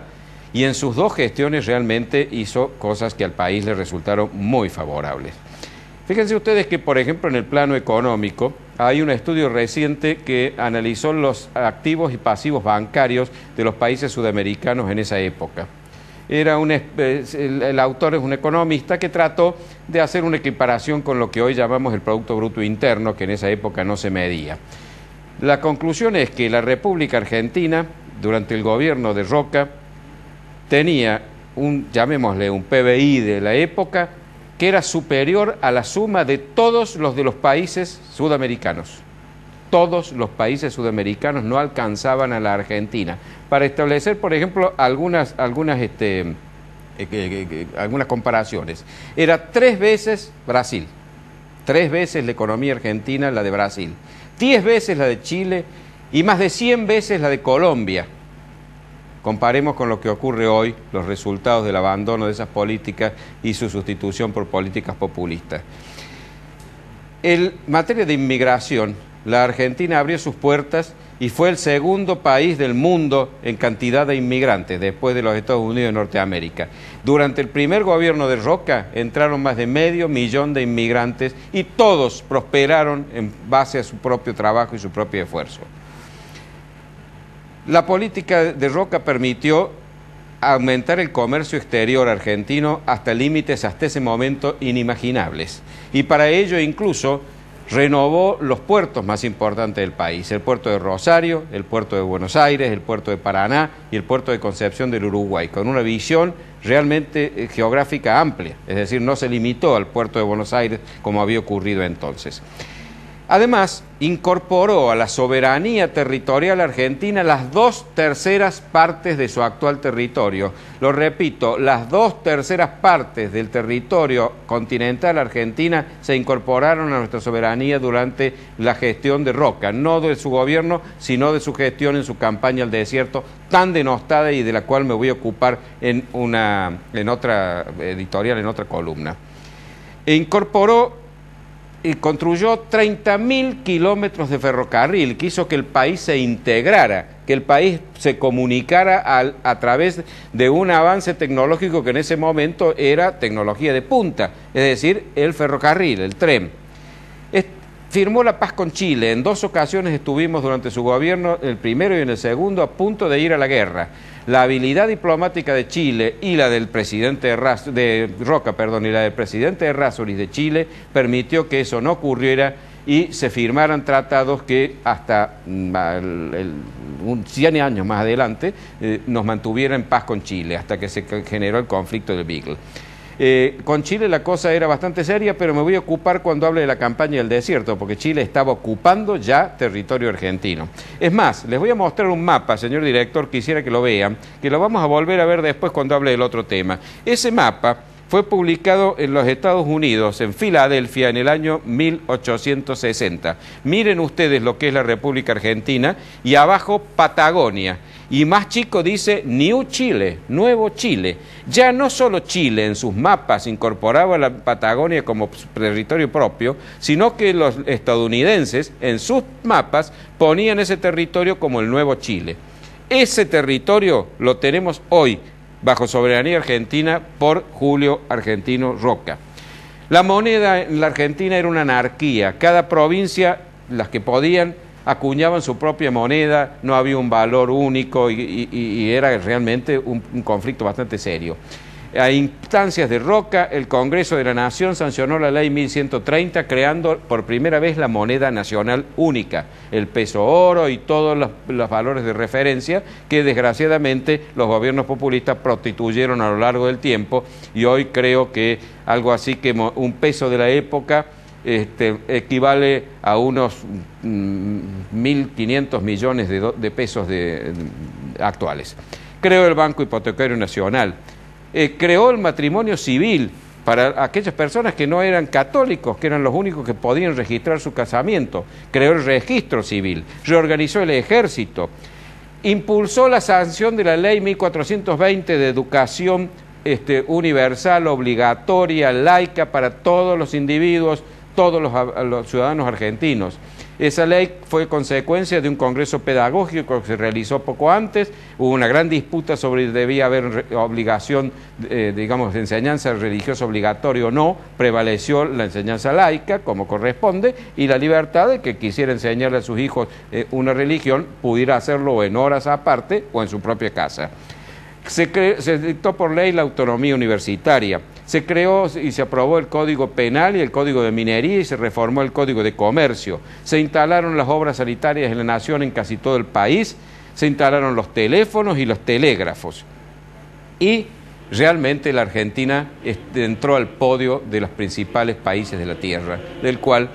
y en sus 2 gestiones realmente hizo cosas que al país le resultaron muy favorables. Fíjense ustedes que, por ejemplo, en el plano económico, hay un estudio reciente que analizó los activos y pasivos bancarios de los países sudamericanos en esa época. El autor es un economista que trató de hacer una equiparación con lo que hoy llamamos el Producto Bruto Interno, que en esa época no se medía. La conclusión es que la República Argentina, durante el gobierno de Roca, tenía llamémosle un PBI de la época, que era superior a la suma de todos los de los países sudamericanos. Todos los países sudamericanos no alcanzaban a la Argentina. Para establecer, por ejemplo, algunas comparaciones. Era 3 veces Brasil, 3 veces la economía argentina la de Brasil, 10 veces la de Chile y más de 100 veces la de Colombia. Comparemos con lo que ocurre hoy, los resultados del abandono de esas políticas y su sustitución por políticas populistas. En materia de inmigración, la Argentina abrió sus puertas y fue el segundo país del mundo en cantidad de inmigrantes, después de los Estados Unidos y Norteamérica. Durante el primer gobierno de Roca entraron más de 500.000 de inmigrantes y todos prosperaron en base a su propio trabajo y su propio esfuerzo. La política de Roca permitió aumentar el comercio exterior argentino hasta límites hasta ese momento inimaginables. Y para ello incluso renovó los puertos más importantes del país, el puerto de Rosario, el puerto de Buenos Aires, el puerto de Paraná y el puerto de Concepción del Uruguay, con una visión realmente geográfica amplia, es decir, no se limitó al puerto de Buenos Aires como había ocurrido entonces. Además, incorporó a la soberanía territorial argentina las 2/3 partes de su actual territorio. Lo repito, las 2/3 partes del territorio continental argentina se incorporaron a nuestra soberanía durante la gestión de Roca, no de su gobierno, sino de su gestión en su campaña al desierto, tan denostada y de la cual me voy a ocupar en otra editorial, en otra columna. Incorporó y construyó 30.000 kilómetros de ferrocarril, que hizo que el país se integrara, que el país se comunicara a través de un avance tecnológico que en ese momento era tecnología de punta, es decir, el ferrocarril, el tren. Firmó la paz con Chile. En 2 ocasiones estuvimos durante su gobierno, el primero y en el segundo, a punto de ir a la guerra. La habilidad diplomática de Chile y la del presidente Roca, y la del presidente Errázuriz de Chile permitió que eso no ocurriera y se firmaran tratados que hasta 100 años más adelante nos mantuvieran en paz con Chile, hasta que se generó el conflicto de Beagle. Con Chile la cosa era bastante seria, pero me voy a ocupar cuando hable de la campaña del desierto, porque Chile estaba ocupando ya territorio argentino. Es más, les voy a mostrar un mapa, señor director, quisiera que lo vean, que lo vamos a volver a ver después cuando hable del otro tema. Ese mapa fue publicado en los Estados Unidos, en Filadelfia, en el año 1860. Miren ustedes lo que es la República Argentina, y abajo Patagonia. Y más chico dice New Chile, Nuevo Chile. Ya no solo Chile en sus mapas incorporaba la Patagonia como territorio propio, sino que los estadounidenses en sus mapas ponían ese territorio como el Nuevo Chile. Ese territorio lo tenemos hoy bajo soberanía argentina por Julio Argentino Roca. La moneda en la Argentina era una anarquía. Cada provincia, las que podían, acuñaban su propia moneda, no había un valor único y era realmente un conflicto bastante serio. A instancias de Roca, el Congreso de la Nación sancionó la ley 1130, creando por primera vez la moneda nacional única, el peso oro y todos los valores de referencia que desgraciadamente los gobiernos populistas prostituyeron a lo largo del tiempo, y hoy creo que algo así que un peso de la época equivale a unos 1.500 millones de pesos actuales. Creó el Banco Hipotecario Nacional. Creó el matrimonio civil para aquellas personas que no eran católicos, que eran los únicos que podían registrar su casamiento. Creó el registro civil, reorganizó el ejército, impulsó la sanción de la ley 1420 de educación universal, obligatoria, laica para todos los individuos, todos los ciudadanos argentinos. Esa ley fue consecuencia de un congreso pedagógico que se realizó poco antes. Hubo una gran disputa sobre si debía haber obligación, digamos, de enseñanza religiosa obligatoria o no. Prevaleció la enseñanza laica, como corresponde, y la libertad de que quisiera enseñarle a sus hijos una religión, pudiera hacerlo en horas aparte o en su propia casa. Se dictó por ley la autonomía universitaria. Se creó y se aprobó el Código Penal y el Código de Minería, y se reformó el Código de Comercio. Se instalaron las obras sanitarias en la nación en casi todo el país, se instalaron los teléfonos y los telégrafos. Y realmente la Argentina entró al podio de los principales países de la Tierra, del cual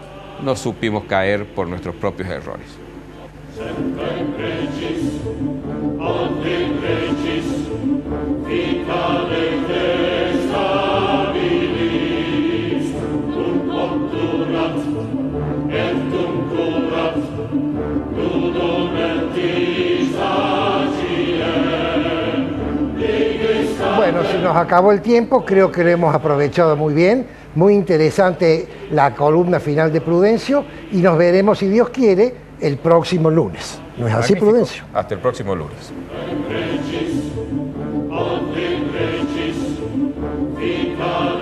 no supimos caer por nuestros propios errores. Bueno, se nos acabó el tiempo, creo que lo hemos aprovechado muy bien, muy interesante la columna final de Prudencio, y nos veremos, si Dios quiere, el próximo lunes. ¿No es así, Prudencio? Hasta el próximo lunes. Vita